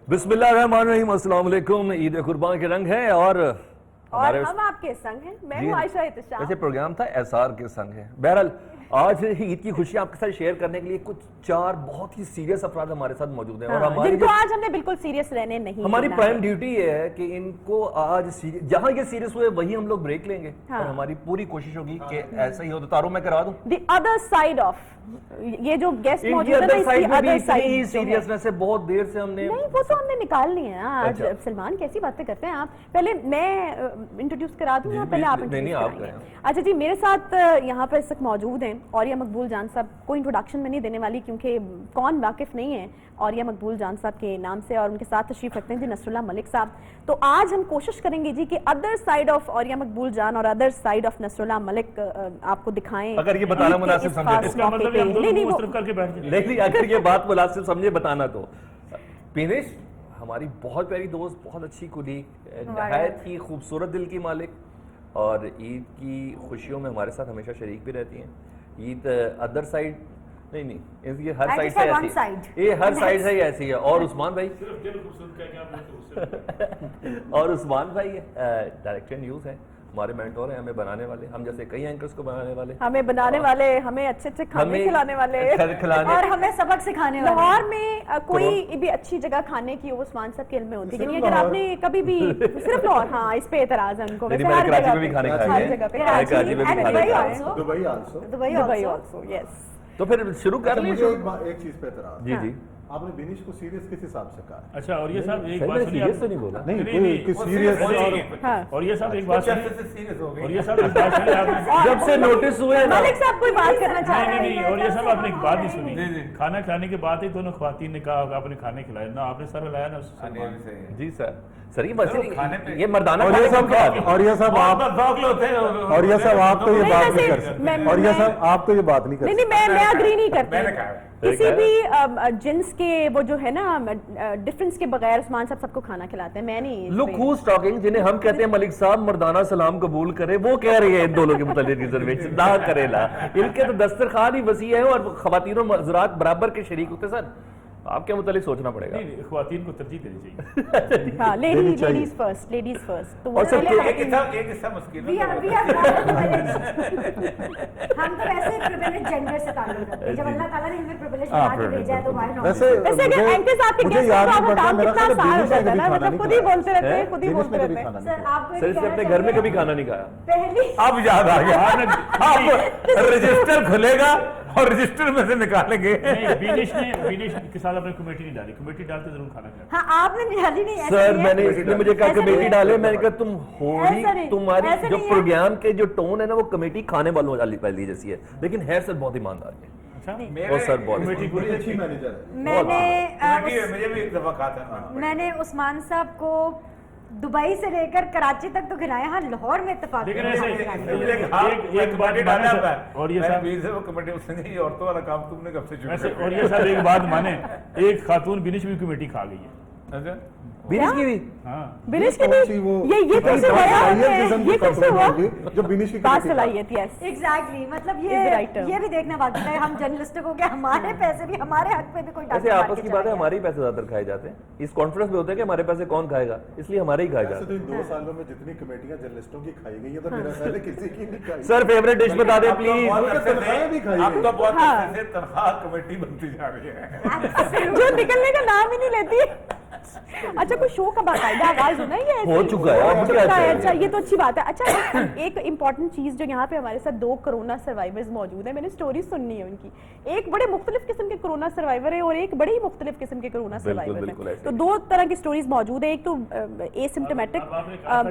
بسم اللہ الرحمن الرحیم. السلام علیکم. عید قربان کے رنگ ہے اور ہم آپ کے سنگ ہیں. میں ہوں عائشہ احتشام. ویسے پروگرام تھا ایسار کے سنگ ہے. بہرحال آج عید کی خوشی آپ کے ساتھ شیئر کرنے کے لیے کچھ 4 بہت ہی سیریس افراد ہمارے ساتھ موجود ہیں اور جن کو آج ہم نے بالکل سیریس رہنے نہیں. ہماری پرائم ڈیوٹی یہ ہے کہ ان کو آج جہاں یہ سیریس ہوئے وہی ہم لوگ بریک لیں گے اور ہماری پوری کوشش ہوگی کہ ایسا ہی ہو. تو تارو میں کرا دوں دی ادر سائڈ آف یہ جو گیسٹ موجود ہے نا اس کی ادر سائڈ سیریسنس سے بہت دیر سے ہم نے نہیں وہ تو ہم نے نکال لی ہیں. آج سلمان کیسی باتیں کرتے ہیں آپ. پہلے میں انٹروڈیوس کرا دوں یا پہلے آپ انٹروڈیوس کریں گے؟ اچھا جی میرے ساتھ یہاں پر اس وقت موجود ہیں عوریہ مقبول جان صاحب. کوئی انٹروڈکشن میں نہیں دینے والی کیونکہ کون واقف نہیں ہے عوریہ مقبول جان صاحب کے نام سے, اور ان کے ساتھ تشریف رکھتے ہیں جی نصر اللہ ملک صاحب. تو آج ہم کوشش کریں گے جی کہ ادر سائڈ آف عوریہ مقبول جان اور ادر سائڈ آف نصر اللہ ملک آپ کو دکھائیں. اگر یہ بتانا مناسب سمجھے اس کا مطلب ہم دونوں مصرف کر کے بیٹھ جائیں. نہیں اگر یہ بات مناسب سمجھے بتانا تو پینش ہماری بہت پیاری دوست, بہت اچھی کلیگ, نہایت ہی خوبصورت دل کی مالک اور عید کی خوشیوں میں ہمارے ساتھ ہمیشہ شریک بھی رہتی ہیں. عید ادر سائڈ نہیں یہ ہر سائڈ سے ایسی ہے, یہ ہر سائڈ سے ہی ایسی ہے. اور عثمان بھائی اور عثمان بھائی ڈائریکٹر نیوز ہیں, ہمارے مینٹور ہیں, ہمیں بنانے والے, ہم جیسے کئی اینکرز کو بنانے والے, ہمیں بنانے والے, ہمیں اچھے اچھے کھانے کھلانے والے اور ہمیں سبق سکھانے والے. لاہور میں کوئی بھی اچھی جگہ کھانے کی وہ عثمان صاحب کے علم میں ہوتی ہے. یعنی اگر آپ نے کبھی بھی صرف لاہور, ہاں اس پہ اعتراض ہے ان کو, ویسے ہر جگہ پہ کھانے دبئی آلسو. یس تو پھر شروع کر لیں. مجھے ایک چیز پہ اعتراض. جی جی آپ نے بینش کو سیریس کس حساب سے کہا؟ اچھا اور یہ صاحب ایک بات سنیے. سیریس تو نہیں بولا. نہیں سیریس اور یہ صاحب ایک بات سنیے. اور یہ صاحب ایک بات سنیے. آپ جب سے نوٹس ہوئے نا ملک صاحب کوئی بات کرنا چاہ رہے ہیں. نہیں اور یہ صاحب آپ نے ایک بات نہیں سنی. کھانا کھلانے کے بعد ہی دونوں خواتین نے کہا آپ نے کھانے کھلایا نا, آپ نے سر ہلایا نا. جی سر سر یہ مردانہ اور یہ صاحب آپ تو یہ بات نہیں کر سکتے. اور یہ صاحب آپ تو یہ بات نہیں کر سکتے. نہیں میں اگری نہیں کرتی. کسی بھی جنس کے وہ جو ہے نا ڈفرنس کے بغیر عثمان صاحب سب کو کھانا کھلاتے ہیں. میں نہیں لک ہوز ٹاکنگ, جنہیں ہم کہتے ہیں ملک صاحب مردانہ سلام قبول کرے, وہ کہہ رہی ہے ان دونوں کے متعلق ریزرویشن نہ کرے لا. ان کے تو دسترخوان ہی وسیع ہے اور خواتین و حضرات برابر کے شریک ہوتے. سر آپ کے متعلق سوچنا پڑے گا. نہیں خواتین کو ترجیح دینی چاہیے. ہاں لیڈیز فرسٹ, لیڈیز فرسٹ. اور سر ایک حصہ مشکل ہے. ہم تو ایسے پریویلیج جینڈر سے تعلق رکھتے ہیں. جب اللہ تعالیٰ نے ہمیں پریویلیج بنا کے بھیجا ہے تو why not؟ ویسے اگر اینکر صاحب کے گیسٹ کا آپ کا کام کتنا آسان ہو جاتا ہے نا, مطلب خود ہی بولتے رہتے ہیں, خود ہی بولتے رہتے ہیں. سر آپ کو سر اس نے اپنے گھر میں کبھی کھانا نہیں کھایا. پہلی اب یاد آ گیا, اب رجسٹر کھلے گا اور رجسٹر میں سے نکالیں گے. بینش کے ساتھ اپنے کمیٹی نہیں ڈالی. کمیٹی ڈالتے ضرور کھانا کھایا. ہاں آپ نے نکالی نہیں. سر میں نے اس نے مجھے کہا کمیٹی ڈالے, میں نے کہا تم ہوئی تمہاری جو پروگرام کے جو ٹون ہے نا وہ کمیٹی کھانے والوں والی جیسی ہے, لیکن ہے سر بہت ایماندار ہے. میں نے عثمان صاحب کو دبئی سے لے کر کراچی تک تو کھلایا. ہاں لاہور میں اتفاق ایک بات مانے, ایک خاتون بینش بھی کمیٹی کھا گئی ہے. بینش کی بھی بینش کی بھی یہ کیسے ہوا جو بینش کی بات صلاحیت. Yes exactly. مطلب یہ بھی دیکھنا باقی ہے ہم جرنلسٹوں کو کہ ہمارے پیسے بھی ہمارے حق پہ بھی کوئی ایسے آپس کی بات ہے. ہمارے ہی پیسے زیادہ تر کھائے جاتے ہیں. اس کانفرنس میں ہوتا ہے کہ ہمارے پیسے کون کھائے گا, اس لیے ہمارے ہی کھائے جاتے ہیں. 2 سالوں میں جتنی کمیٹیاں جرنلسٹوں کی کھائی گئی ہیں تو میرا خیال ہے کسی کی نہیں کھائی. سر فیوریٹ ڈش بتا دیں پلیز. تنخواہ کمیٹی بنتی جا رہی ہے جو نکلنے کا نام ہی نہیں لیتی. اچھا کوئی شو کا باقاعدہ آغاز ہونا ہے, یہ ہو چکا ہے. اچھا یہ تو اچھی بات ہے. اچھا ایک امپورٹنٹ چیز جو یہاں پہ ہمارے ساتھ 2 کرونا سروائیورز موجود ہیں, میں نے سٹوری سننی ہے ان کی. ایک بڑے مختلف قسم کے کرونا سروائیور ہے اور ایک بڑے ہی مختلف قسم کے کرونا سروائیور ہیں. تو 2 طرح کی سٹوریز موجود ہیں. ایک تو اے سمپٹومیٹک.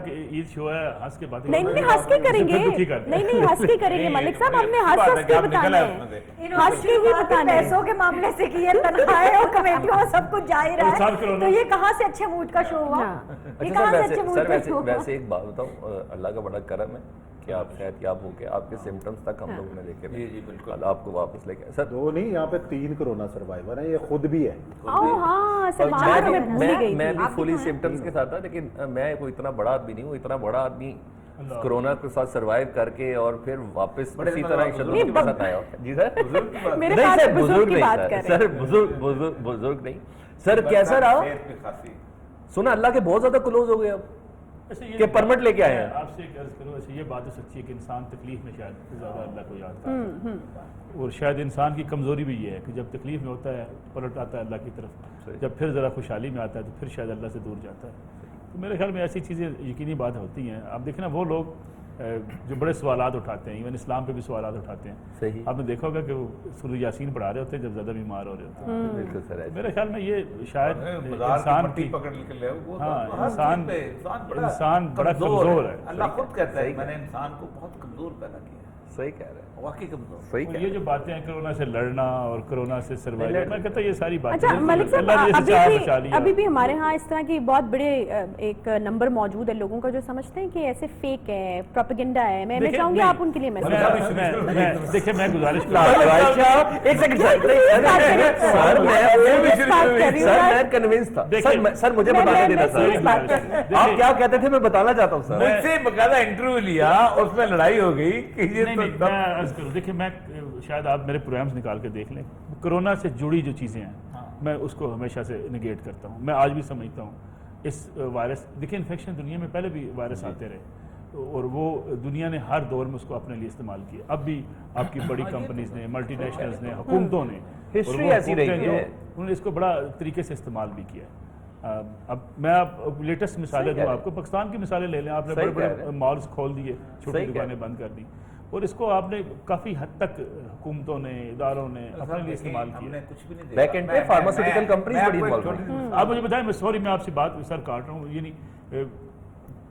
عید شو ہے ہنس کے باتیں نہیں ہنس کے کریں گے, نہیں ہنس کے کریں گے ملک صاحب, ہم نے ہنس کے بتانا ہے, ہنس کے ہی بتانا ہے. پیسوں کے معاملے سے کی ہے, تنخواہیں اور کمیٹیوں میں سب کچھ جا ہی رہا ہے, تو یہ کہاں سے اچھے موڈ کا شو ہوا؟ یہ کہاں سے اچھے موڈ کا شو ہوا؟ ویسے ایک بات بتاؤں, اللہ کا بڑا کرم ہے کہ آپ صحت یاب ہو کے آپ کے سمٹمز تک ہم لوگوں نے دیکھے. جی بالکل آپ کو واپس لے کے. سر 2 نہیں, یہاں پہ 3 کرونا سروائیور ہیں, یہ خود بھی ہے. میں بھی فلی سمٹمز کے ساتھ تھا, لیکن میں کوئی اتنا بڑا آدمی نہیں ہوں. اتنا بڑا آدمی کرونا کے ساتھ سروائیو کر کے اور پھر واپس اسی طرح کے ساتھ آیا. جی سر نہیں سر بزرگ نہیں, سر بزرگ نہیں. سر کیسا رہا؟ صحت پہ کافی سنا اللہ کے بہت زیادہ کلوز ہو گئے اب کہ پرمٹ لے کے آئے ہیں. آپ سے ایک عرض کروں ایسے یہ بات سچی ہے کہ انسان تکلیف میں شاید زیادہ اللہ کو یاد کرتا ہے اور شاید انسان کی کمزوری بھی یہ ہے کہ جب تکلیف میں ہوتا ہے پلٹ آتا ہے اللہ کی طرف, جب پھر ذرا خوشحالی میں آتا ہے تو پھر شاید اللہ سے دور جاتا ہے. تو میرے خیال میں ایسی چیزیں یقینی بات ہوتی ہیں. آپ دیکھیں نا وہ لوگ جو بڑے سوالات اٹھاتے ہیں, ایون اسلام پہ بھی سوالات اٹھاتے ہیں, صحیح آپ نے دیکھا ہوگا کہ وہ سورہ یاسین پڑھا رہے ہوتے ہیں جب زیادہ بیمار ہو رہے ہوتے ہیں. بالکل سر. میرے خیال میں یہ شاید انسان کی پکڑ کے لے انسان بڑا کمزور ہے. اللہ خود کہتا ہے میں نے انسان کو بہت کمزور پیدا کیا. صحیح کہہ رہے ہیں, واقعی کمزور. صحیح کہہ یہ جو باتیں ہیں کرونا سے لڑنا اور کرونا سے سروائیو, میں کہتا ہوں یہ ساری باتیں اچھا ملک صاحب ابھی بھی ہمارے ہاں اس طرح کی بہت بڑے ایک نمبر موجود ہے لوگوں کا جو سمجھتے ہیں کہ ایسے فیک ہے, پروپیگنڈا ہے. میں چاہوں گی آپ ان کے لیے میسج دیکھیں میں گزارش ایک سیکنڈ میں کنوینس تھا سر, مجھے بتانے دینا سر آپ کیا کہتے تھے, میں بتانا چاہتا ہوں سر. مجھ سے باقاعدہ انٹرویو لیا, اس میں لڑائی ہو گئی کہ یہ دیکھیں میں شاید آپ میرے پروگرامز نکال کے دیکھ لیں, کرونا سے جڑی جو چیزیں ہیں میں اس کو ہمیشہ سے نگیٹ کرتا ہوں. میں آج بھی سمجھتا ہوں اس وائرس, دیکھیں انفیکشن دنیا میں پہلے بھی وائرس آتے رہے اور وہ دنیا نے ہر دور میں اس کو اپنے لیے استعمال کیا. اب بھی آپ کی بڑی کمپنیز نے, ملٹی نیشنلز نے, حکومتوں نے, ہسٹری ایسی رہی ہے, انہوں نے اس کو بڑا طریقے سے استعمال بھی کیا ہے. اب میں آپ لیٹسٹ مثالیں دوں آپ کو, پاکستان کی مثالیں لے لیں. آپ نے بڑے بڑے مالز کھول دیے, چھوٹی دکانیں بند کر دی, اور اس کو آپ نے کافی حد تک حکومتوں نے, اداروں نے اپنے لیے استعمال کیا. بیک اینڈ پہ فارماسیوٹیکل کمپنیز بڑی انوالو ہیں. آپ مجھے بتائیں, میں سوری میں آپ سے بات سر کاٹ رہا ہوں, یعنی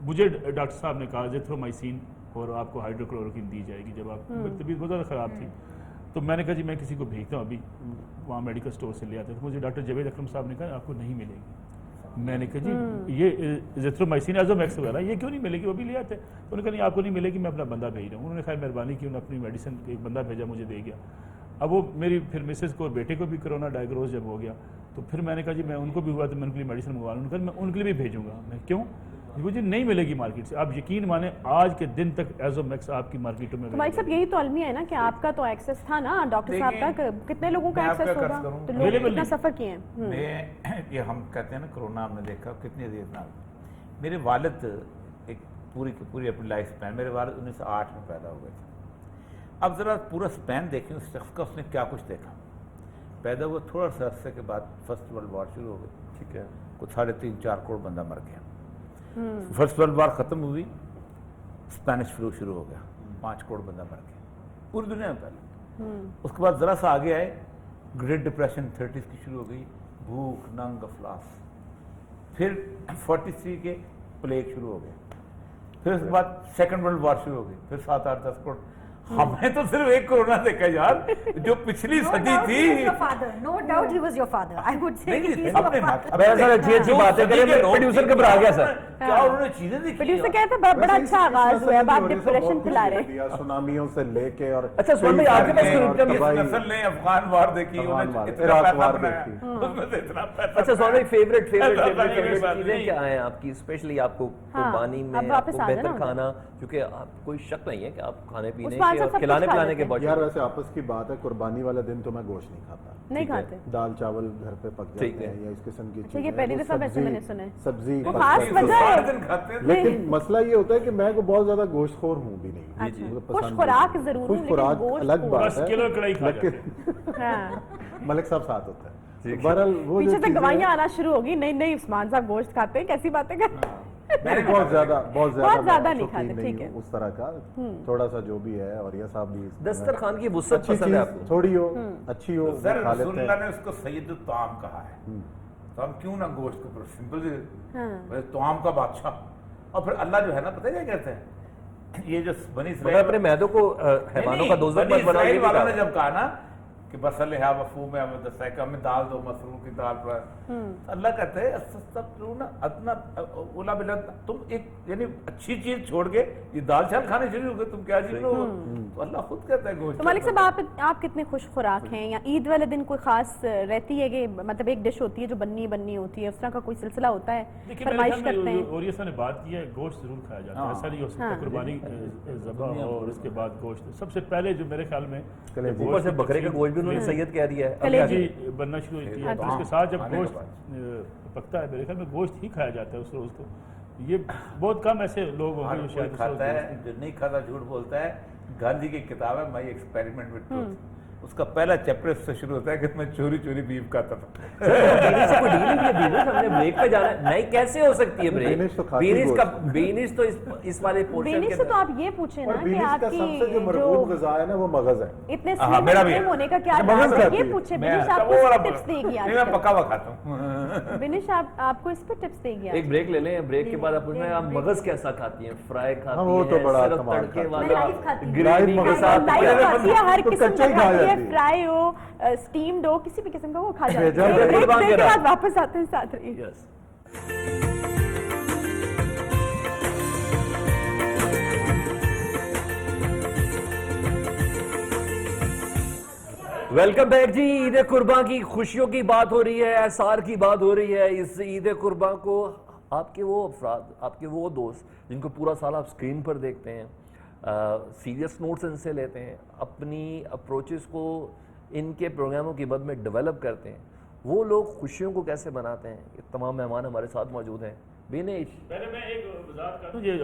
مجھے ڈاکٹر صاحب نے کہا زیتھرومائسین اور آپ کو ہائیڈروکلوروکین دی جائے گی جب آپ طبیعت بہت زیادہ خراب تھی. تو میں نے کہا جی میں کسی کو بھیجتا ہوں, ابھی وہاں میڈیکل اسٹور سے لے آتے. تو مجھے ڈاکٹر جاوید اکرم صاحب نے کہا آپ کو نہیں ملے گی. میں نے کہا جی یہ زیتھرومائسین ایزومیکس وغیرہ یہ کیوں نہیں ملے گی, وہ بھی لے آتے. انہوں نے کہا نہیں آپ کو نہیں ملے گی, میں اپنا بندہ بھیج رہا ہوں. انہوں نے خیر مہربانی کی, انہوں نے اپنی میڈیسن ایک بندہ بھیجا, مجھے دے گیا. اب وہ میری پھر مسز کو اور بیٹے کو بھی کرونا ڈائگنوز جب ہو گیا تو پھر میں نے کہا جی میں ان کو بھی ہوا تو میں ان کے لیے میڈیسن منگوا لوں. میں ان کے لیے بھی بھیجوں گا. میں کیوں, مجھے نہیں ملے گی مارکیٹ سے. آپ یقین مانیں آج کے دن تک ایزومیکس آپ کی مارکیٹوں میں. بھائی صاحب یہی تو المیہ ہے نا کہ آپ کا تو ایکسس تھا نا ڈاکٹر صاحب تک, کتنے لوگوں کا ایکسس ہوگا, تو لوگ کتنا سفر کیے ہیں. میں یہ ہم کہتے ہیں نا کرونا ہم نے دیکھا کتنی عزیز نام. میرے والد ایک پوری اپنی لائف سپین, میرے والد 1908 میں پیدا ہو گئے تھے. اب ذرا پورا سپین دیکھیں اس شخص کا, اس نے کیا کچھ دیکھا. پیدا ہوا تھوڑا سا عرصے کے بعد فرسٹ ورلڈ وار شروع ہو گئی. ٹھیک ہے, کچھ 3.5-4 کروڑ بندہ مر گیا. فرسٹ ورلڈ وار ختم ہوئی, اسپینش فلو شروع ہو گیا, 5 کروڑ بندہ مر گیا پوری دنیا میں پہلے. اس کے بعد ذرا سا آگے آئے, گریٹ ڈپریشن 30s کی شروع ہو گئی, بھوک ننگ افلاس. پھر 43 کے پلیگ شروع ہو گیا. پھر اس کے بعد سیکنڈ ورلڈ وار شروع ہو گئی. پھر 7-8-10 کروڑ. ہمیں تو صرف ایک کرونا دیکھا یار جو پچھلی صدی تھی. No doubt he was your father. I would say he is your father. اب ایسا اچھی اچھی باتیں کریں, پروڈیوسر گھبرا گیا سر. کیا انہوں نے چیزیں دیکھی. پروڈیوسر کہتے ہیں بڑا اچھا آغاز ہوا ہے, اب آپ ڈپریشن پلا رہے ہیں. سونامیوں سے لے کے, اور اچھا سوال بھائی آپ کے پاس نسل نے افغان وار دیکھی, عراق وار دیکھی. اچھا سوال بھائی فیوریٹ چیزیں کیا ہیں آپ کی, اسپیشلی آپ کو قربانی میں آپ کو بہتر کھانا, کیونکہ کوئی شک نہیں ہے کہ آپ کھانے پینے کے کھلانے پلانے کے بہت. یار ویسے آپس کی بات ہے, قربانی والا دن تو میں گوشت نہیں کھاتا, نہیں کھاتے, دال چاول گھر پہ پک جاتے ہیں یا اس قسم کی چیزیں. یہ پہلی دفعہ ویسے میں نے سنا ہے, سبزی خاص وجہ ہے. لیکن مسئلہ یہ ہوتا ہے کہ میں کو بہت زیادہ گوشت خور ہوں بھی نہیں. خوش خوراک ضرور ہوں, خوش خوراک الگ بات ہے, ملک صاحب ساتھ ہوتا ہے. پیچھے سے گوائیاں آنا شروع ہوگی, نہیں عثمان صاحب گوشت کھاتے ہیں, کیسی باتیں کرتے ہیں. بہت زیادہ نہیں کھاتے, ٹھیک ہے, اس طرح کا تھوڑا سا جو بھی ہے. اور یہ صاحب بھی دسترخوان کی وسعت پسند ہے آپ کو, تھوڑی ہو اچھی ہو, کھا لیتے ہیں. اللہ نے اس کو سید الطعام کہا ہے, تو ہم کیوں نہ گوشت کو سمپل سے طعام کا بادشاہ. اور پھر اللہ جو ہے نا پتہ کیا کہتے ہیں, یہ جو بنی اسرائیل اپنے معدوں کو حیوانوں کا دوزخ مت بناؤ, اسرائیل والوں نے جب کہا نا کہ بسل ہے مفہوم ہے, ہمیں دستا ہے کہ ہمیں دال دو, مسرور کی دال پر. اللہ کہتے ہیں تم ایک یعنی اچھی چیز چھوڑ کے یہ دال چاول کھانے شروع ہو گئے, تم کیا جی لو. تو اللہ خود کہتا ہے گوشت. تو ملک صاحب آپ کتنے خوش خوراک ہیں, یا عید والے دن کوئی خاص رہتی ہے کہ مطلب ایک ڈش ہوتی ہے جو بننی ہوتی ہے, اس طرح کا کوئی سلسلہ ہوتا ہے, فرمائش کرتے ہیں؟ اور یہ نے بات کی ہے, گوشت ضرور کھایا جاتا ہے, ایسا نہیں ہو سکتا قربانی ذبح ہو اور اس کے بعد گوشت. سب سے پہلے جو میرے خیال میں اوپر سے بکرے کا گوشت بھی انہوں نے سید کہہ دیا ہے. کلیجی بننا شروع ہوتی ہے تو اس کے ساتھ جب گوشت پکتا ہے میرے خیال میں گوشت ہی کھایا جاتا ہے اس روز کو. یہ بہت کم ایسے لوگ ہوں گے جو شاید کھاتا ہے, جو نہیں کھاتا جھوٹ بولتا ہے. گاندھی کی کتاب ہے مائی ایکسپیریمنٹ وتھ ٹروتھ, اس کا پہلا چیپٹر اس سے شروع ہوتا ہے کہ میں چوری چوری بیف کھاتا تھا. ہم نے بریک پہ جانا ہے. نہیں کیسے ہو سکتی ہے بریک؟ بینش تو اس والے پورشن بینش سے تو آپ یہ پوچھیں نا کہ آپ کی سب سے جو مرغوب غذا ہے نا وہ مغز ہے. اتنے سلیم ہونے کا کیا راز ہے یہ پوچھیں. بینش آپ کو ٹپس دے گی. میں پکا ہوا کھاتا ہوں. بینش آپ کو اس پہ ٹپس دے گی. ایک بریک لے لیں, بریک کے بعد آپ پوچھنا ہے آپ مغز کیسا کھاتی ہیں؟ فرائی کھاتی وہ تو بڑا صرف کمال تڑکے کھاتی والا ہیں. گریوی کے ساتھ ہر قسم کا کھاتی ہے, فرائی ہو اسٹیمڈ ہو کسی بھی قسم کا وہ کھا جاتا ہے. بریک کے بعد واپس آتے ہیں ساتھ رہیے. ویلکم بیک جی. عید قرباں کی خوشیوں کی بات ہو رہی ہے, احسار کی بات ہو رہی ہے. اس عید قرباں کو آپ کے وہ افراد, آپ کے وہ دوست جن کو پورا سال آپ اسکرین پر دیکھتے ہیں, سیریس نوٹس ان سے لیتے ہیں, اپنی اپروچز کو ان کے پروگراموں کی مد میں ڈیولپ کرتے ہیں, وہ لوگ خوشیوں کو کیسے بناتے ہیں؟ یہ تمام مہمان ہمارے ساتھ موجود ہیں. بینش پہلے میں ایک وضاحت کر دوں, یہ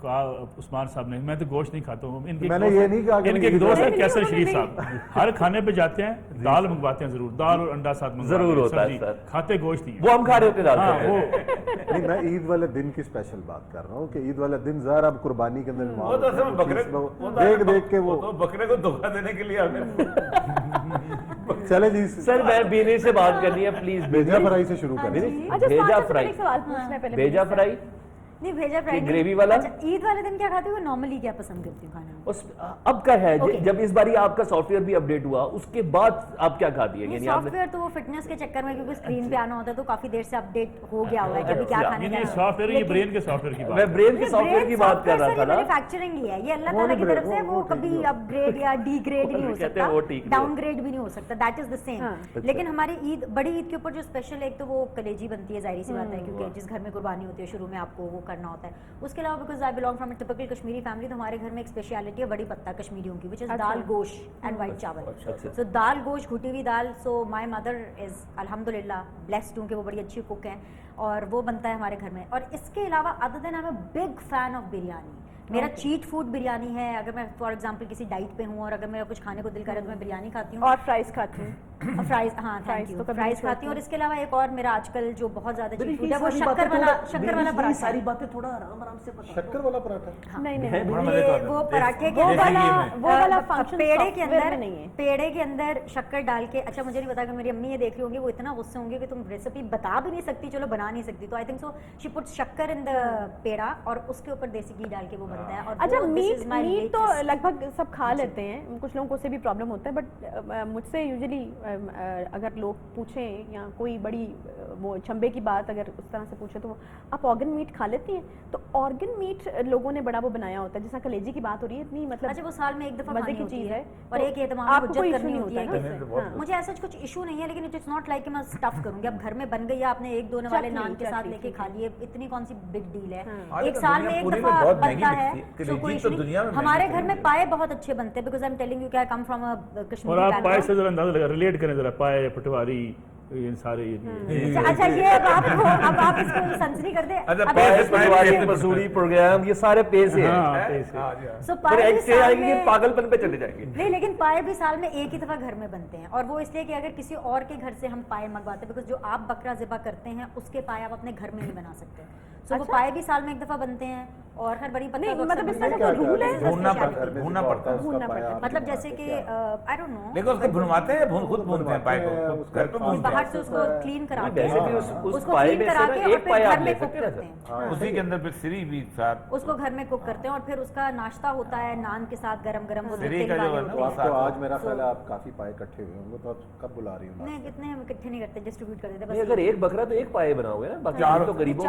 کہا عثمان صاحب نے, میں تو گوشت نہیں کھاتا ہوں. میں نے یہ نہیں کہا کہ ان کے ایک دوست ہے کیسر شریف صاحب, ہر کھانے پہ جاتے ہیں دال منگواتے ہیں, ضرور دال اور انڈا ساتھ منگواتے ہیں, ضرور ہوتا ہے سر, کھاتے گوشت ہی وہ ہم کھا رہے ہوتے دال. نہیں, میں عید والے دن کی اسپیشل بات کر رہا ہوں کہ عید والے دن ظاہر اب قربانی کے اندر دیکھ کے وہ بکرے کو دھوکہ دینے کے لیے چلے جی. سر میں بینش سے بات کرنی ہے پلیز. بھیجا فرائی سے شروع کریں. بھیجا فرائی, بھیجا فرائی نہیں بھیجا فرائی گریوی والا. عید والے دن کیا کھاتے ہو؟ نارملی کیا پسند کرتی ہوں کھانا؟ اب کا ہے جب اس باری آپ کا سافٹ ویئر بھی اپڈیٹ ہوا اس کے بعد آپ کیا کھاتی ہیں؟ سافٹ ویئر تو وہ فٹنس کے چکر میں کیونکہ اسکرین پہ آنا ہوتا ہے تو کافی دیر سے اپڈیٹ ہو گیا ہوا ہے کہ ابھی کیا کھانے کا. سافٹ ویئر, یہ برین کے سافٹ ویئر کی بات, میں برین کے سافٹ ویئر کی بات کر رہا تھا نا. مینوفیکچرنگ ہی ہے یہ اللہ تعالیٰ کی طرف سے, وہ کبھی اپ گریڈ یا ڈی گریڈ نہیں ہو سکتا, ڈاؤن گریڈ بھی نہیں ہو سکتا, دیٹ از دا سیم. لیکن ہماری عید, بڑی عید کے اوپر جو اسپیشل, ایک تو وہ کلیجی بنتی ہے, ظاہری سی بات ہے کیونکہ جس گھر میں قربانی ہوتی ہے شروع میں آپ کو وہ کرنا ہوتا ہے. اس کے علاوہ because I belong from a typical Kashmiri family, تو ہمارے گھر میں ایک اسپیشلٹی ہے بڑی پتہ کشمیریوں کی, وچ از دال گوشت اینڈ وائٹ چاول. سو دال گوشت, گھٹی ہوئی دال. سو مائی مدر از الحمدللہ بلیسڈ ہوں کہ وہ بڑی اچھی کک ہیں اور وہ بنتا ہے ہمارے گھر میں. اور اس کے علاوہ other than I am a big fan of biryani. میرا چیٹ فوڈ بریانی ہے. اگر میں فار ایگزامپل کسی ڈائٹ پہ ہوں اور اگر میرا کچھ کھانے کو دل کرے تو میں بریانی کھاتی ہوں. اور فرائز کھاتی ہوں. فرائز, ہاں تھینک یو, فرائز کھاتی ہوں. اور اس کے علاوہ ایک اور میرا آج کل جو بہت زیادہ چیٹ فوڈ ہے وہ شکر والا پراٹھا. ساری باتیں تھوڑا آرام سے بتا. شکر والا پراٹھا نہیں, وہ پراٹھے کے وہ والا فنکشن پیڑے کے اندر نہیں ہے, پیڑے کے اندر شکر ڈال کے. اچھا مجھے نہیں پتا کہ میری امی یہ دیکھ رہی ہوں گی, وہ اتنا غصے ہوں گے کہ تم ریسیپی بتا بھی نہیں سکتی, چلو بنا نہیں سکتی. تو آئی تھنک سو شی پٹس شکر ان دا پیڑا اور اس کے اوپر دیسی گھی ڈال کے وہ بنتا ہے. اور اچھا میٹ تو لگ بھگ سب کھا لیتے ہیں, کچھ لوگوں کو سے بھی پرابلم ہوتا ہے, بٹ مجھ سے یوزلی اگر لوگ پوچھیں یا کوئی بڑی وہ چمبے کی بات اگر اس طرح سے پوچھے تو آپ آرگن میٹ کھا لیتی ہیں؟ تو آرگن میٹ لوگوں نے بڑا وہ بنایا ہوتا ہے, جیسا کلیجی کی بات ہو رہی ہے, اتنی مطلب اچھا وہ سال میں ایک دفعہ مزے کی چیز ہے اور ایک اہتمام آپ کو کوئی ایشو نہیں ہوتا ہے. مجھے ایسا کچھ ایشو نہیں ہے, لیکن اٹ از ناٹ لائک کہ میں اسٹف کروں گی. اب گھر میں بن گئی, آپ نے ایک دونے والے نان کے ساتھ لے کے کھا لیے, اتنی کون سی بگ ڈیل ہے. ایک سال میں ایک دفعہ بنتا ہے, سو کوئی ایشو نہیں. ہمارے گھر میں پائے بہت اچھے بنتے ہیں, because I am telling you کہ آئی کم فرام اے کشمیری. اور آپ پائے سے ذرا اندازہ لگا, ریلیٹ کریں ذرا, پائے, پٹواری, یہ سارے. اچھا یہ اب آپ اس کو سنسنی کر دیں. مسوری پروگرام یہ سارے پے سے پاگل پن پہ چلے جائیں گے. نہیں, لیکن پائے بھی سال میں ایک ہی دفعہ گھر میں بنتے ہیں, اور وہ اس لیے کہ اگر کسی اور کے گھر سے ہم پائے منگواتے ہیں, بیکاز جو آپ بکرا ذبح کرتے ہیں اس کے پائے آپ اپنے گھر میں نہیں بنا سکتے. سو وہ پائے بھی سال میں ایک دفعہ بنتے ہیں. اور ہر بڑی مطلب اس کا رول ہے, بھوننا پڑتا ہے, مطلب جیسے کہ آئی ڈونٹ نو, لیکن اس کو بھنواتے ہیں, خود بھونتے ہیں پائے کو, باہر سے اس کو کلین کرا کے, اس کو کلین کرا کے اور پھر گھر میں کوک کرتے ہیں, اسی کے اندر پھر سری بھی ساتھ اس کو گھر میں کوک کرتے ہیں, اور پھر اس کا ناشتہ ہوتا ہے نان کے ساتھ گرم گرم. آج میرا خیال ہے آپ کافی پائے اکٹھے ہوئے ہوں گے, تو آپ کب بلا رہی ہوں؟ نہیں, اتنے ہم اکٹھے نہیں کرتے, ڈسٹریبیوٹ کر دیتے. اگر ایک بکرا تو ایک پائے بنا ہوئے نا, باقی تو غریبوں کے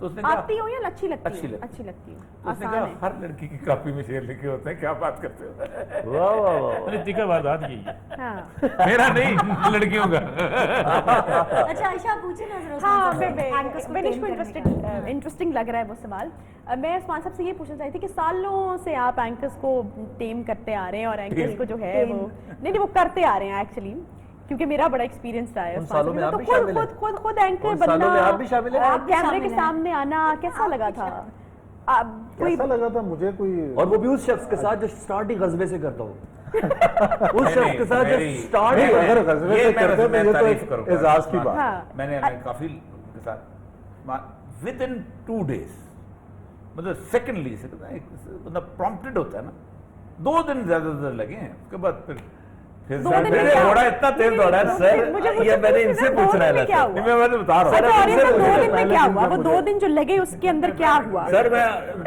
تو اس نے کہا آتی ہو یا اچھی لگتی اچھی ہے؟ لگتی اچھی لگتی ہے، تو اس نے آسان کہا ہے۔ ہر لڑکی کی کاپی میں شعر لکھے ہوتے ہیں، کیا بات کرتے ہو؟ واہ واہ واہ ارے تیکر واردات یہی ہے، ہاں میرا نہیں، لڑکیوں کا۔ اچھا عائشہ آپ پوچھیں نا ذرا ہاں عثمان صاحب سے، اینکرز کو بینش tame کو کرنے کا۔ انٹرسٹنگ لگ رہا ہے وہ سوال۔ میں عثمان صاحب سے یہ پوچھنا چاہتی تھی کہ سالوں سے آپ اینکرز کو ٹیم کرتے آ رہے ہیں اور اینکرز کو جو ہے وہ نہیں وہ کرتے آ رہے ہیں ایکچولی، کیونکہ میرا بڑا ایکسپیرینس رہا ہے ان عثمان سالوں میں صاحب آپ کا، بھی شامل ہیں؟ تو خود اینکر ان سالوں میں آپ بھی شامل ہیں؟ آپ کیمرے کے سامنے آنا کیسا لگا تھا؟ کوئی کیسا لگا تھا مجھے کوئی، اور وہ بھی اس شخص کے ساتھ جو سٹارٹ ہی غزبے سے کرتا ہو، اس شخص کے ساتھ جو سٹارٹ نہیں، ہی اگر غزبے یہ سے میں کرتے تو یہ تو تعریف ایک کروں گا۔ اعزاز کی بات ہے۔ ہاں میں نے کافی ان کے ساتھ ود ان 2 days، مطلب سیکنڈلی سے بندہ پرومپٹڈ ہوتا ہے نا، 2 دن زیادہ لگے ہیں، اس کے بعد پھر 2 دن میں کیا دوڑا، اتنا تیز دوڑا ہے سر، یہ میں نے ان سے پوچھنا ہے کیا نہیں، ہوا؟ میں بتا رہا اچھا، اور یہ ہوں۔ 2 دن میں کیا ہوا؟ وہ 2 دن جو لگے اس کے اندر کیا ہوا؟ سر میں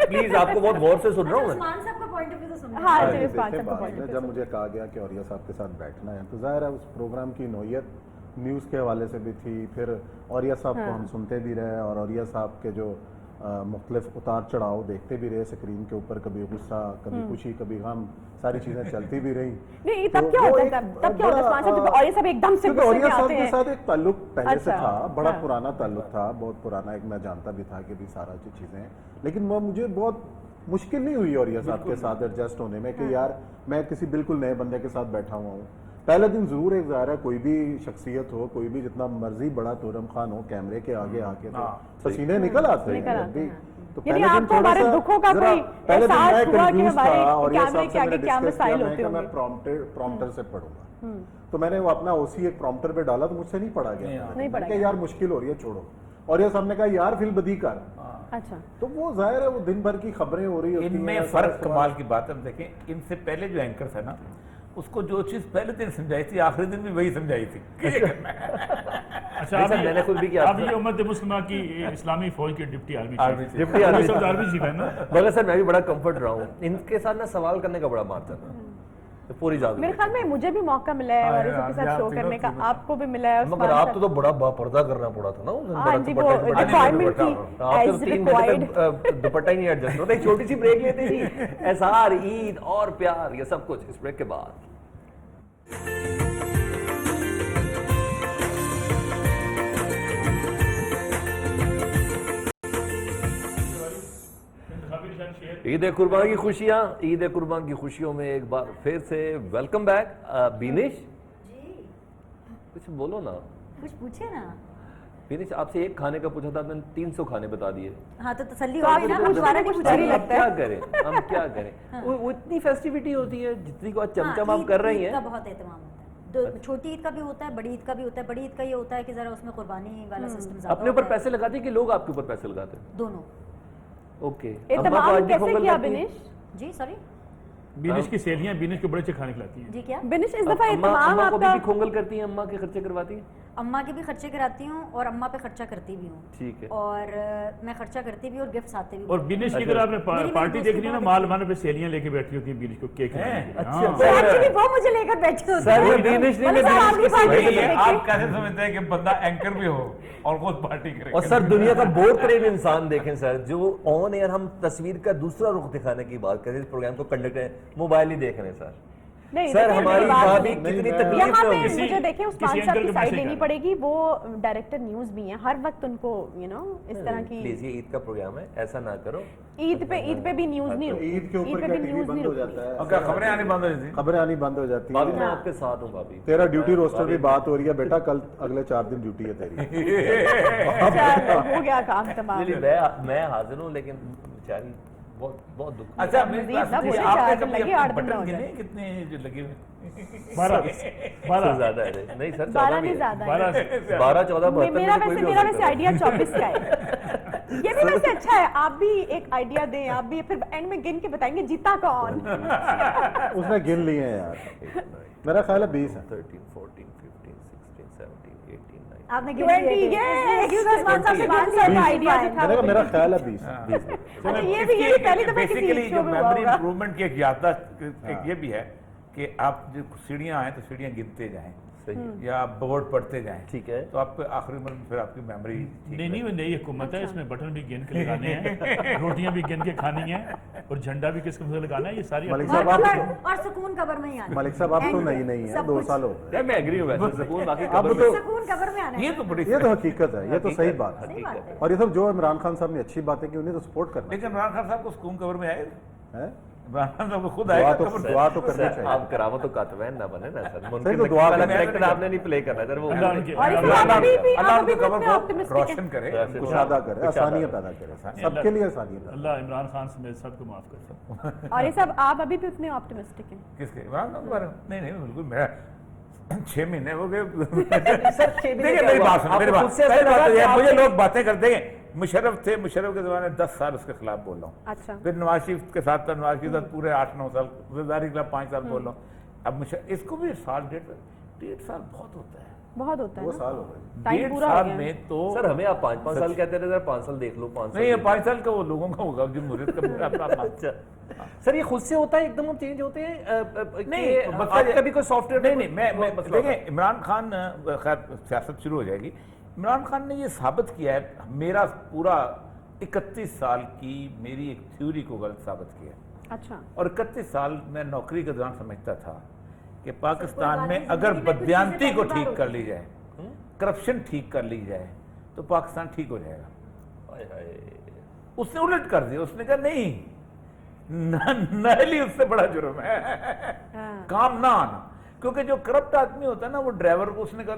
پلیز آپ کو بہت غور سے سن رہا ہوں میں۔ عثمان صاحب کا پوائنٹ آف ویو تو سننا ہاں ہے۔ جی دیکھیں عثمان صاحب کا بات ہے، جب مجھے کہا گیا کہ اوریہ صاحب کے ساتھ بیٹھنا ہے تو ظاہر ہے اس پروگرام کی نوعیت نیوز کے حوالے سے بھی تھی، پھر اوریہ صاحب کو ہم سنتے بھی رہے اور اوریہ صاحب کے جو مختلف اتار چڑھاؤ دیکھتے بھی رہے اسکرین کے اوپر، کبھی غصہ، کبھی خوشی، کبھی غم، ساری چیزیں چلتی بھی رہی۔ نہیں تب کیا ہوتا ہے؟ تب کیا ہوتا ہے عثمان صاحب جب اور یہ سب ایک دم سے کیونکہ غصے اوریہ میں صاحب آتے کے ہیں؟ ساتھ ایک تعلق پہلے سے اچھا، تھا، بڑا ہاں۔ پرانا تعلق تھا، بہت پرانا، ایک میں جانتا بھی تھا کہ بھی سارا چیزیں ہیں، لیکن وہ مجھے بہت مشکل نہیں ہوئی اوریہ صاحب کے ساتھ ایڈجسٹ ہونے میں کہ یار میں کسی بالکل نئے بندے کے ساتھ بیٹھا ہوا ہوں۔ پہلے دن ضرور ایک ظاہر ہے کوئی بھی شخصیت ہو، کوئی بھی جتنا مرضی بڑا تورم خان ہو، کیمرے کے آگے آ کے تو پسینے نکل آتے ہیں جب بھی۔ تو یعنی پہلے آپ دن کو ہمارے تھوڑا سا دکھوں کا ذرا کوئی پہلے دن احساس میں ہوا کہ confused ہمارے تھا اور یہ کیمرے صاحب کے سے آگے میں نے کیا discuss مسائل کیا، ہوتے میں ہوں گے؟ پرومپٹر سے پڑھوں گا، تو میں نے وہ اپنا اوسی ایک پرومپٹر پہ ڈالا تو مجھ سے نہیں پڑھا گیا، نہیں پڑھا کہ یار مشکل ہو رہی ہے چھوڑو، اور یہ صاحب نے کہا یار فل بدی کر، اچھا تو وہ ظاہر ہے وہ دن بھر کی خبریں ہو رہی ہوتی ہیں۔ ان میں فرق کمال کی بات ہے، دیکھیں ان سے پہلے جو اینکر تھا نا، اس کو جو چیز پہلے دن سمجھائی تھی آخری دن بھی وہی سمجھائی تھی۔ اچھا میں نے خود بھی کیا اب یہ امت مسلمہ کی اسلامی فوج کے deputy army chief, deputy army سب آرمی چیف ہے نا۔ مگر سر میں بھی بڑا کمفرٹ رہا ہوں ان کے ساتھ نا، سوال کرنے کا بڑا مارتا تھا پوری جاگ میرے خیال میں مجھے بھی موقع ملا ہے اور کے ساتھ شو کرنے کا، آپ کو بھی ملا ہے مگر آپ تو بڑا با پردہ کرنا پڑا تھا نا، ہاں جی وہ ریکوائرمنٹ تھی آپ ایز تو 3 ریکوائرڈ۔ گھنٹے تک دوپٹہ ہی نہیں ایڈجسٹ ہوتا، ایک چھوٹی سی بریک لیتے جی، اظہار عید اور پیار یہ سب کچھ اس بریک کے بعد۔ عید قربان کی خوشیاں، عید قربان کی خوشیوں میں ایک بار پھر سے ویلکم بیک۔ بینش کچھ بولو نا، کچھ پوچھے نا۔ بینش آپ سے ایک کھانے کا پوچھا تھا، میں نے 300 کھانے بتا دیے۔ ہاں تو تسلی ہو گئی نا، ہم دوبارہ نہیں کچھ پوچھیں نہیں گے۔ اب کیا کریں، ہم کیا کریں، وہ اتنی فیسٹیوٹی ہوتی ہے جتنی کو چمچم آپ کر رہی عید کا ہیں۔ بہت اہتمام ہوتا ہے، چھوٹی عید کا بھی ہوتا ہے، بڑی عید کا بھی ہوتا ہے۔ بڑی عید کا یہ ہوتا ہے کہ ذرا اس میں قربانی والا سسٹم زیادہ اپنے اوپر ہوتا ہے۔ پیسے لگاتے ہیں کہ لوگ آپ کے اوپر پیسے لگاتے ہیں؟ دونوں۔ اوکے، اہتمام کیسے کیا بنش؟ جی سوری بینش کی سہیلیاں بینش کو بڑے اچھے کھانے کھلاتی ہیں۔ جی کیا؟ بنش اس دفعہ اہتمام اماں آپ کو کا بھی کھونگل کرتی ہیں، اماں کے خرچے کرواتی ہیں؟ اماں کے بھی خرچے کراتی ہوں اور اماں پہ خرچہ کرتی بھی ہوں، ٹھیک ہے۔ اور میں خرچہ کرتی بھی اور گفٹس آتے بھی۔ اور بینش کی اگر آپ نے پارٹی دیکھنی ہے نا، مال وانے پہ سہیلیاں لے کے بیٹھی ہوتی ہیں بینش کو کیک کھلانے کے لیے۔ ایکچولی وہ مجھے لے کر بیٹھے ہوتے سر ہیں۔ میں بینش نہیں، میں مطلب بینش آپ کی کی بات سہیلی نہیں ہے۔ ہے۔ آپ کیسے سمجھتے ہیں کہ بندہ اینکر بھی ہو اور خود پارٹی کرے؟ اور سر دنیا کا بور ترین انسان دیکھیں سر، جو آن ایئر ہم تصویر کا دوسرا رخ دکھانے کی بات کریں، اس پروگرام کو کنڈکٹ کریں، موبائل ہی دیکھ رہے ہیں سر۔ نہیں سر ہماری بھابھی نہیں، کتنی میں- تکلیف یہاں میں پہ ہوگی۔ مجھے دیکھیں عثمان کسی صاحب انکل کی کو سائڈ میسج لینی کر پڑے گی، وہ ڈائریکٹر نیوز بھی ہیں، ہر وقت ان کو اس طرح کی پلیز یہ عید کا پروگرام ہے، ایسا نہ کرو۔ عید پہ بھی نیوز نہیں رکتی، عید کے اوپر پہ کیا بھی ٹی وی نیوز بند نہیں ہو رکتی۔ جاتا ہے، اور کیا خبریں آنی بند ہو جاتی ہیں؟ خبریں آنی بند ہو جاتی بھابھی ہیں۔ میں آپ کے ساتھ ہوں بھابھی۔ تیرا ڈیوٹی روسٹر بھی بات ہو رہی ہے بیٹا، کل اگلے 4 دن ڈیوٹی ہے تیری۔ چلو، ہو گیا کام تمام۔ میں حاضر ہوں، لیکن بیچاری بہت دکھ۔ اچھا میری مزید کلاس نہ میں بولے، آپ 4 نے دن کبھی لگے، 8 اپنے دن نہ ہو بٹن جائے۔ گنے کتنے جو لگے ہوئے؟ 12 زیادہ ہے نہیں سر، 12 14 بھی نہیں ہے۔ زیادہ ہے۔ 12 12 14 میرا ویسے آئیڈیا 24 کا ہے۔ یہ بھی ویسے اچھا ہے، آپ بھی ایک آئیڈیا دیں، آپ بھی پھر اینڈ میں گن کے بتائیں گے جیتا کون۔ اس نے گن لیے ہیں یار، میرا خیال ہے 20 ہے۔ 13 14 15 16 17 18 19۔ آپ نے 20 عثمان صاحب سے بات صاحب کا آئیڈیا جو تھا میں نے کہا میرا خیال ہے 20۔ اچھا، یہ بھی پہلی دفعہ کسی بیسیکلی شو جو میں میموری ہوگا۔ امپروومنٹ کی ایک یادداشت ایک یہ بھی ہے کہ آپ جو سیڑھیاں آئیں تو سیڑھیاں گنتے جائیں، یا آپ بورڈ پڑھتے جائیں ٹھیک ہے تو آپ آخری عمر میں پھر آپ کی میموری نہیں وہ نئی حکومت ہے، اس میں بٹن بھی گن کے لگانے ہیں، روٹیاں بھی گن کے کھانی ہیں، اور جھنڈا بھی کس قسم سے لگانا ہے، یہ ساری ملک صاحب آپ اور سکون قبر میں ہی آنا ملک صاحب آپ تو نہیں ہیں، 2 سال ہو گئے. میں ایگری ہوں ویسے سکون باقی اب قبر تو میں سکون قبر میں آنا یہ تو بڑی یہ تو حقیقت ہے، یہ تو صحیح بات ہے. صحیح بات ہے. اور یہ سب جو عمران خان صاحب نے اچھی باتیں کی انہیں تو سپورٹ کرنا لیکن عمران خان صاحب کو سکون قبر میں آئے ہے. عمران خان صاحب کو خود آئے دعا گا تو قبر دعا تو کرنی سر چاہیے. آپ کرامت و کاتبین نہ بنے نا سر، صحیح ممکن تو دعا والا کریں. کریکٹر آپ نے نہیں پلے کرنا سر، وہ اللہ ان کے اور اس اللہ میں ابھی بھی اللہ آپ ان کی ابھی بھی قبر اتنے کو optimistic ہیں. روشن کرے کشادہ کرے، آسانیاں پیدا کرے، سب کے لیے آسانیاں پیدا اللہ عمران خان سمیت سب کو معاف کر. اور یہ سب آپ ابھی بھی اتنے آپٹمسٹک ہیں. کس کے عمران خان کے بارے میں؟ نہیں بالکل میں 6 مہینے ہو گئے. مہینے دیکھیں کیا میری ہوا؟ بات سنیں، آپ میری کو بات خود سے ایسا پہلی بات لگا تو یہ کہ ہے، آپ مجھے کے- لوگ باتیں کرتے ہیں مشرف تھے، مشرف کے زمانے 10 سال اس کے خلاف بول رہا ہوں. اچھا پھر نواز شریف کے ساتھ تھا، نواز شریف کے ساتھ پورے 8-9 سال، زرداری کے خلاف 5 سال بول رہا ہوں. اب اس کو بھی سال 1.5 سال بہت ہوتا ہے. بہت ہوتا ہے 2 نا، سال ہو گئے. ٹائم 1.5 پورا ہو سال گیا میں ہے. تو سر ہمیں آپ 5 سال کہتے رہے، 5 سال دیکھ لو، 5 سال نہیں، یہ 5 سال کا وہ لوگوں کا ہوگا جمہوریت کا اپنا. اچھا سر یہ خود سے ہوتا ہے ایک دم چینج ہوتے ہیں نہیں آپ کا بھی کوئی سافٹ ویئر نہیں میں دیکھیں عمران خان خیر سیاست شروع ہو جائے گی. عمران خان نے یہ ثابت کیا ہے، میرا پورا 31 سال کی میری ایک تھیوری کو غلط ثابت کیا ہے. اچھا اور 31 سال میں نوکری کے دوران سمجھتا تھا کہ پاکستان میں اگر بدیانتی کو ٹھیک کر لی جائے، کرپشن ٹھیک کر لی جائے تو پاکستان ٹھیک ہو جائے گا. اس نے الٹ کر دیا، اس نے کہا نہیں، نہلی اس سے بڑا جرم ہے کام نہ آنا. کیونکہ جو کرپٹ آدمی ہوتا ہے نا، وہ ڈرائیور کو اس نے کہا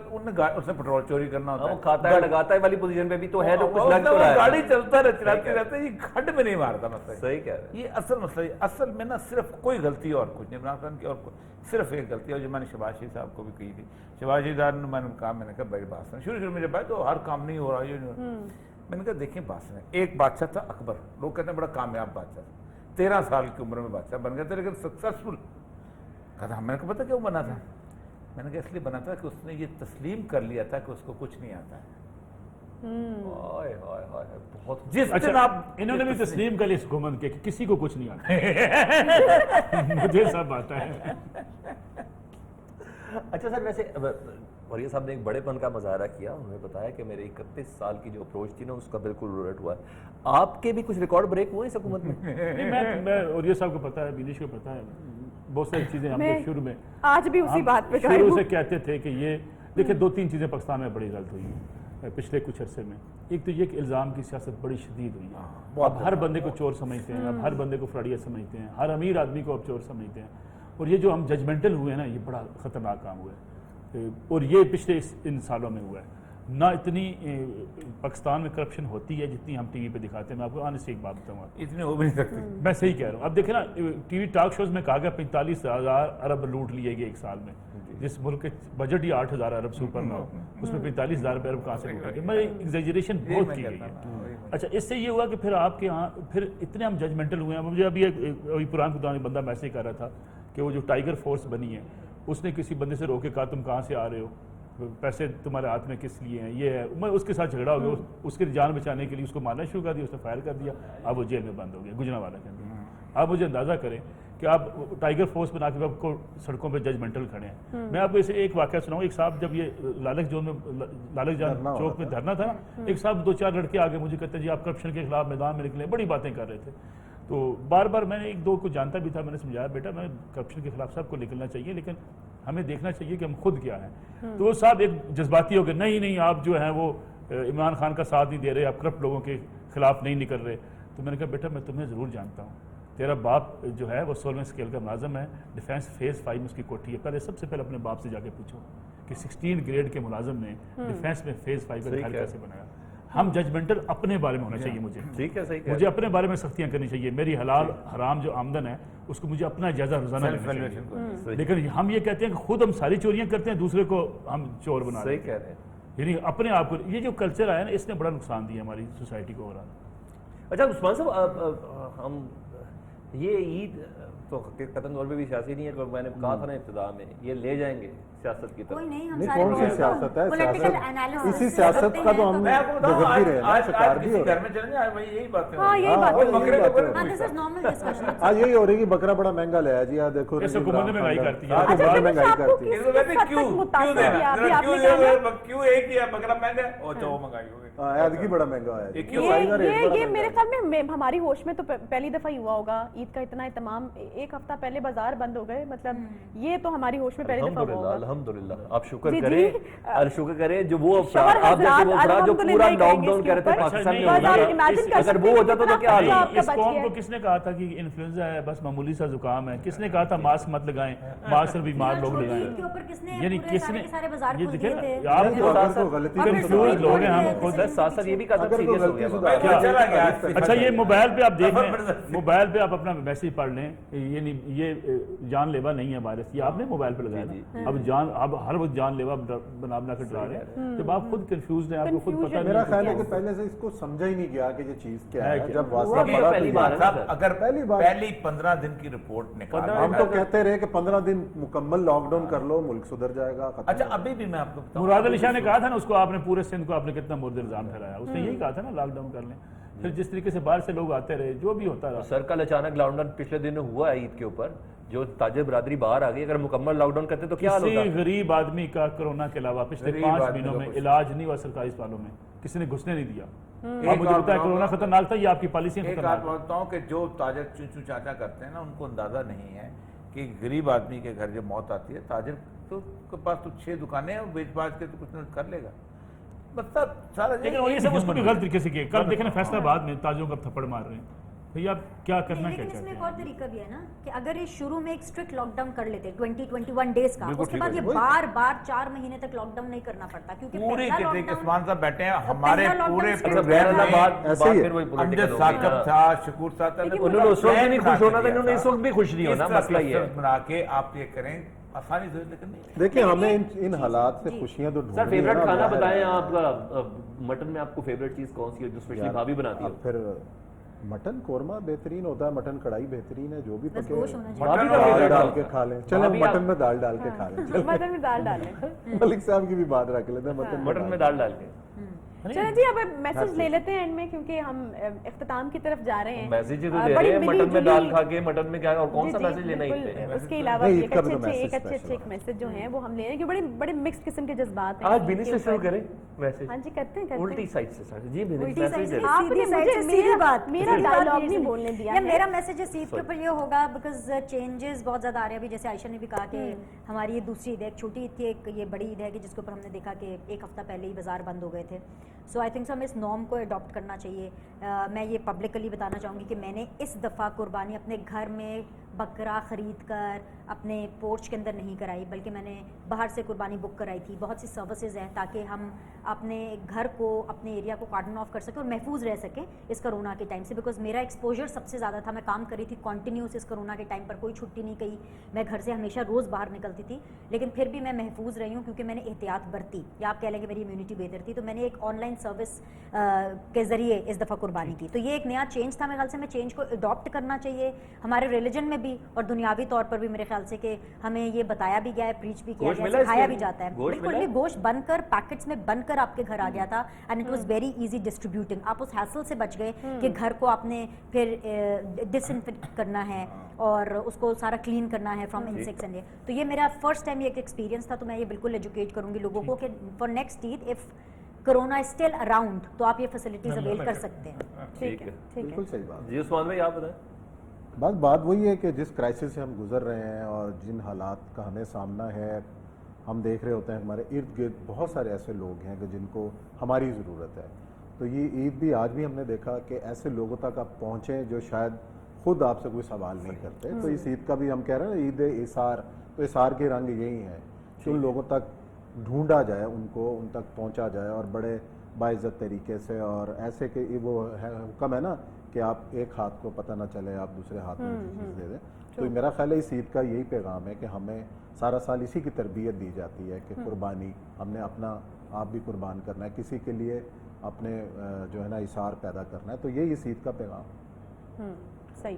اس نے پیٹرول چوری کرنا ہوتا ہے، وہ کھاتا ہے لگاتا ہے والی پوزیشن پہ بھی تو ہے جو کچھ لگ تو رہا ہے. گاڑی چلتا رہتا رہتا ہے، یہ کھڈ میں نہیں مارتا. مسئلہ صحیح کہہ رہے ہیں. یہ اصل مسئلہ اصل میں نا صرف کوئی غلطی اور کچھ نہیں. عمران خان کی اور صرف ایک غلطی ہے جو میں نے شہباز شریف صاحب کو بھی کہی تھی. شہباز شریف صاحب نے میں نے کہا، میں نے کہا بڑی بات سن، شروع میں جب بھائی تو ہر کام نہیں ہو رہا، یہ نہیں ہو رہا. میں نے کہا دیکھیں بات سنیں، ایک بادشاہ تھا اکبر، لوگ کہتے ہیں بڑا کامیاب بادشاہ تھا، 13 سال کی عمر میں بادشاہ بن گیا تھا، لیکن سکسیسفل. کہا میں نے کہا پتا کیوں بنا تھا؟ میں نے کہا اس لیے بنا تھا کہ اس نے یہ تسلیم کر لیا تھا کہ اس کو کچھ نہیں آتا ہے. بہت جس دن اچھا آپ انہوں نے بھی تسلیم کر لی اس حکومت کے کہ کسی کو کچھ نہیں آتا، مجھے سب آتا ہے. اچھا سر ویسے وریہ صاحب نے ایک بڑے پن کا مظاہرہ کیا، انہوں نے بتایا کہ میرے 31 سال کی جو اپروچ تھی نا اس کا بالکل الٹ ہوا ہے. آپ کے بھی کچھ ریکارڈ بریک ہوئے اس حکومت میں؟ نہیں میں اور یہ صاحب کو پتا ہے، بینیش کو پتا ہے، بہت ساری چیزیں ہم میں نے شروع میں آج بھی اسی بات پہ شروع سے کہتے تھے کہ یہ دیکھیں 2-3 چیزیں پاکستان میں بڑی غلط ہوئی ہیں پچھلے کچھ عرصے میں. ایک تو یہ کہ الزام کی سیاست بڑی شدید ہوئی ہے. اب ہر بندے کو چور سمجھتے ہیں، اب ہر بندے کو فراڈیا سمجھتے ہیں، ہر امیر آدمی کو اب چور سمجھتے ہیں. اور یہ جو ہم ججمنٹل ہوئے ہیں نا، یہ بڑا خطرناک کام ہوا ہے. اور یہ پچھلے ان سالوں میں ہوا ہے. نہ اتنی پاکستان میں کرپشن ہوتی ہے جتنی ہم ٹی وی پہ دکھاتے ہیں. میں آپ کو آنےسٹ ایک بات بتاؤں گا، اتنے ہو بھی نہیں سکتے. میں صحیح کہہ رہا ہوں. اب دیکھیں نا ٹی وی ٹاک شوز میں کہا گیا 45,000 ارب لوٹ لیے گئے ایک سال میں. جس ملک کے بجٹ ہی 8,000 ارب سے اوپر نہ ہو، اس میں 45,000 ارب کہاں سے لوٹے گئے. میں ایگزیجریشن بہت کی گئی ہے. اچھا اس سے یہ ہوا کہ پھر آپ کے ہاں پھر اتنے ہم ججمنٹل ہوئے ہیں. مجھے ابھی پران خدا بندہ میسج کر رہا تھا کہ وہ جو ٹائیگر فورس بنی ہے اس نے کسی بندے سے روکے کہا تم کہاں سے آ رہے ہو، پیسے تمہارے ہاتھ میں کس لیے ہیں. یہ ہے میں اس کے ساتھ جھگڑا ہو گیا، اس کی جان بچانے کے لیے اس کو مارنا شروع کر دیا، اس نے فائر کر دیا. اب وہ جیل میں بند ہو گیا گجرانوالہ کے اندر. آپ مجھے اندازہ کریں کہ آپ ٹائیگر فورس بنا کے آپ کو سڑکوں پہ ججمنٹل کھڑے ہیں. میں آپ کو اسے ایک واقعہ سناؤں. ایک صاحب جب یہ لالچ جون میں لالچ جان چوک میں دھرنا تھا، ایک صاحب 2-4 لڑکے آگے مجھے کہتے ہیں جی آپ کرپشن کے خلاف میدان میں نکلے، بڑی باتیں کر رہے تھے. تو بار بار میں نے 1-2 کو جانتا بھی تھا، میں نے سمجھایا بیٹا میں کرپشن کے خلاف سب کو نکلنا چاہیے لیکن ہمیں دیکھنا چاہیے کہ ہم خود کیا ہیں. تو وہ صاحب ایک جذباتی ہو گئے، نہیں آپ جو ہیں وہ عمران خان کا ساتھ نہیں دے رہے، آپ کرپٹ لوگوں کے خلاف نہیں نکل رہے. تو میں نے کہا بیٹا میں تمہیں ضرور جانتا ہوں، تیرا باپ جو ہے وہ 16ویں اسکیل کا ملازم ہے، ڈیفینس فیز 5 میں اس کی کوٹھی ہے. پہلے سب سے پہلے اپنے باپ سے جا کے پوچھو کہ 16 گریڈ کے ملازم نے ڈیفینس میں فیز 5 کا گھر کیسے بنایا. ہم ججمنٹل اپنے بارے میں ہونا چاہیے. مجھے اپنے بارے میں سختیاں کرنی چاہیے. میری حلال حرام جو آمدن ہے اس کو مجھے اپنا جائزہ روزانہ لینا چاہیے. لیکن ہم یہ کہتے ہیں کہ خود ہم ساری چوریاں کرتے ہیں، دوسرے کو ہم چور بنا رہے ہیں. یعنی اپنے آپ کو یہ جو کلچر آیا نا اس نے بڑا نقصان دیا ہماری سوسائٹی کو. اچھا عثمان صاحب ہم یہ عید تو قطعاً طور پہ بھی سیاسی نہیں ہے، میں نے کہا تھا نا ابتدا میں یہ لے جائیں گے سیاست کی طرف. کوئی نہیں، ہم نہیں، سارے کون سی سیاست ہے؟ پولیٹیکل انالیسس اسی سیاست کا تو ہم میں آپ کو بتاؤں بھگت بھی رہے ہیں نا، شکار بھی کسی ہو گھر رہے میں چلیں جائیں وہی یہی باتیں ہاں یہی بات ہاں، ہے. بکرے یہی کو بات ہے. دس از نارمل ڈسکشن. آج یہی ہو رہی کہ بکرا بڑا مہنگا لیا جی، دیکھو اس حکومت میں مہنگائی کرتی ہے. اچھا بہت جب مہنگائی آپ کو کرتی ہے. کیوں کیوں ایک ہی ہے بکرا مہنگا ہے اور چو مہنگائی ہو گئی. ایدگی بڑا مہنگا ہے. یہ میرے خیال میں ہماری ہوش میں تو پہلی دفعہ ہی ہوا ہوگا عید کا اتنا اہتمام. ایک ہفتہ پہلے بازار بند ہو گئے، مطلب یہ تو ہماری ہوش میں پہلی دفعہ ہوا ہوگا. الحمدللہ آپ شکر کریں اور شکر کریں جو وہ افراد آپ جیسے وہ افراد جو پورا لاک ڈاؤن کر رہے تھے پاکستان میں اگر وہ ہوتا تو کیا حال ہوتا. اس قوم کو کس نے کہا تھا کہ انفلوئنزا ہے، بس معمولی سا زکام ہے؟ کس نے کہا تھا ماسک مت لگائیں، ماسک صرف بیمار لوگ لگائیں؟ یعنی کس نے یہ دیکھیں آپ کنفیوز لوگ ہیں ہم خود. ساتھ ساتھ یہ بھی کہا سیریس ہو گیا. اچھا یہ موبائل پہ آپ دیکھ لیں، موبائل پہ آپ اپنا میسج پڑھ لیں، یعنی یہ جان لیوا نہیں ہے وائرس، یہ آپ نے موبائل پہ لگایا نا. اب جان اب ہر وقت جان لیوا بنا بنا کے ڈرا رہے ہیں. جب آپ خود کنفیوز ہیں، آپ کو خود پتہ میرا نہیں. خیال ہے کہ پہلے سے اس کو سمجھا ہی نہیں گیا کہ یہ چیز کیا ہے. جب واسطہ ابھی پڑا پہلی تو بار ہے نا. اگر پہلی بار پہلی 15 دن کی رپورٹ نکال ہم تو کہتے رہے کہ 15 دن مکمل لاک ڈاؤن کر لو، ملک سدھر جائے گا. اچھا ابھی بھی میں آپ کو بتاؤں مراد علی شاہ نے کہا تھا نا، اس کو آپ نے پورے سندھ کو آپ نے کتنا مرد الزام پھیلایا، اس نے یہی کہا تھا نا لاک ڈاؤن کر لیں. پھر جس طریقے سے باہر سے لوگ آتے رہے، جو بھی ہوتا رہا. سر کل اچانک لاک ڈاؤن پچھلے دن ہوا ہے عید کے اوپر، جو تاجر برادری باہر آ گئی. اگر مکمل لاک ڈاؤن کرتے تو کیا حال ہوتا؟ کسی غریب آدمی کا کرونا کے علاوہ پچھلے 5 مہینوں میں علاج نہیں ہوا سرکاری اسپتالوں میں، کسی نے گھسنے نہیں دیا. آپ مجھے بتائیں کرونا خطرناک تھا یا آپ کی پالیسیاں ایک خطرناک؟ بات بتاؤں کہ جو تاجر چونچو چاچا کرتے ہیں نا، ان کو اندازہ نہیں ہے کہ غریب آدمی کے گھر جب موت آتی ہے، تاجر تو کے پاس تو 6 دکانیں ہیں، بیچ باچ کے تو کچھ نہ کچھ کر لے گا. مطلب سارا لیکن یہ سب اس کو بھی غلط طریقے سے کیا. کل دیکھیں فیصلہ آباد میں تاجروں کا تھپڑ مار رہے ہیں. بھئی آپ کیا کرنا کیا لیکن اس چاہتے میں ایک ہیں؟ اور طریقہ بھی ہے نا کہ اگر یہ شروع میں ایک اسٹرکٹ لاک ڈاؤن کر لیتے 21 ڈیز کا، اس کے بعد یہ بار بار 4 مہینے تک لاک ڈاؤن نہیں کرنا پڑتا. کیونکہ پوری پہلا کتنے لاک ڈاؤن عثمان صاحب بیٹھے ہیں ہمارے پورے غیر اللہ بات ایسے ہی ہے. پھر وہی امجد پولیٹیکل ثاقب تھا، شکور صاحب تھا، انہوں نے اس وقت بھی نہیں خوش ہونا تھا، انہوں نے اس وقت بھی خوش نہیں ہونا. مسئلہ یہ ہے بنا کے آپ یہ کریں آسانی سے، لیکن نہیں. دیکھیں ہمیں ان حالات سے خوشیاں تو سر ڈھونڈنی ہے فیوریٹ نا. کھانا بتائیں آپ کا. مٹن میں آپ کو فیوریٹ چیز کون سی ہے جو اسپیشلی بھابھی بناتی اب ہو؟ پھر مٹن قورمہ بہترین ہوتا ہے، مٹن کڑھائی بہترین ہے، جو بھی پکے گوشت ہونا بھابھی کا دال فیوریٹ ڈال کے کھا لیں. چلیں مٹن میں دال ڈال کے کھا لیں. مٹن میں دال ڈال لیں. ملک صاحب کی بھی بات رکھ لیتے ہیں. مٹن میں دال ڈال کے. چلیں جی اب میسج لے لیتے ہیں اینڈ میں، کیونکہ ہم اختتام کی طرف جا رہے ہیں. میسج تو دے رہے ہیں مٹن میں دال کھا کے، مٹن میں کیا اور کون سا میسج لینا ہے؟ اس کے علاوہ ایک اچھے میسج جو ہیں وہ ہم لے رہے ہیں کہ بڑے مکس قسم کے جذبات ہیں. آج بینی سے شروع کریں میسج. ہاں جی کرتے ہیں الٹی سائڈ سے سر جی الٹی سائڈ سے. میسج آپ نے مجھے میرا ڈائلاگ نہیں بولنے دیا. میرا میسج اس عید کے اوپر یہ ہوگا بیکاز چینجز بہت زیادہ آ رہے ہیں. ابھی جیسے عائشہ نے بھی کہا کہ ہماری یہ دوسری عید ہے، ایک چھوٹی عید تھی، ایک یہ بڑی عید ہے کہ جس کے اوپر ہم نے دیکھا کہ ایک ہفتہ پہلے ہی بازار بند ہو گئے تھے. سو آئی تھنک ہمیں اس نارم کو اڈاپٹ کرنا چاہیے. میں یہ پبلکلی بتانا چاہوں گی کہ میں نے اس دفعہ قربانی اپنے گھر میں بکرا خرید کر اپنے پورچ کے اندر نہیں کرائی، بلکہ میں نے باہر سے قربانی بک کرائی تھی. بہت سی سروسز ہیں تاکہ ہم اپنے گھر کو، اپنے ایریا کو کارڈن آف کر سکیں اور محفوظ رہ سکیں اس کرونا کے ٹائم سے. بیکاز میرا ایکسپوجر سب سے زیادہ تھا. میں کام کر رہی تھی کنٹینیوس اس کرونا کے ٹائم پر، کوئی چھٹی نہیں گئی. میں گھر سے ہمیشہ روز باہر نکلتی تھی، لیکن پھر بھی میں محفوظ رہی ہوں کیونکہ میں نے احتیاط برتی، یا آپ کہہ لیں کہ میری امیونٹی بہتر تھی. تو میں نے ایک آن لائن سروس کے ذریعے اس دفعہ قربانی کی. تو یہ ایک نیا چینج تھا. میرے خیال سے ہمیں چینج کو اڈاپٹ کرنا چاہیے ہمارے ریلیجن میں بھی اور دنیاوی طور پر بھی. میرے خیال سے کہ ہمیں یہ بتایا بھی گیا ہے، پریچ بھی کیا گیا ہے، سکھایا بھی جاتا ہے. بالکل یہ گوشت بن کر پیکٹس میں بن کر آپ کے گھر آ گیا تھا and it was very easy distributing. آپ اس ہیسل سے بچ گئے کہ گھر کو آپ نے پھر ڈس انفیکٹ کرنا ہے اور اس کو سارا کلین کرنا ہے فرام انسیکٹس اینڈ. تو یہ میرا فرسٹ ٹائم یہ ایک ایکسپیرینس تھا. تو میں یہ بالکل ایجوکیٹ کروں گی لوگوں کو کہ for next Eid if corona is still around تو آپ یہ فیسلٹیز اویل کر سکتے ہیں. ٹھیک ہے بالکل صحیح بات. جی عثمان بھائی آپ بتائیں. بات وہی ہے کہ جس کرائسس سے ہم گزر رہے ہیں اور جن حالات کا ہمیں سامنا ہے، ہم دیکھ رہے ہوتے ہیں ہمارے ارد گرد بہت سارے ایسے لوگ ہیں کہ جن کو ہماری ضرورت ہے. تو یہ عید بھی آج بھی ہم نے دیکھا کہ ایسے لوگوں تک آپ پہنچیں جو شاید خود آپ سے کوئی سوال نہیں کرتے. تو اس عید کا بھی ہم کہہ رہے ہیں عید ایثار، تو ایثار کے رنگ یہی ہیں کہ ان لوگوں تک ڈھونڈا جائے، ان کو ان تک پہنچا جائے اور بڑے باعزت طریقے سے. اور ایسے کہ وہ حکم ہے نا کہ آپ ایک ہاتھ کو پتہ نہ چلے آپ دوسرے ہاتھ میں چیز دے دیں. تو میرا خیال ہے اس عید کا یہی پیغام ہے کہ ہمیں سارا سال اسی کی تربیت دی جاتی ہے کہ قربانی ہم نے اپنا آپ بھی قربان کرنا ہے، کسی کے لیے اپنے جو ہے نا ایثار پیدا کرنا ہے. تو یہی اس عید کا پیغام. صحیح.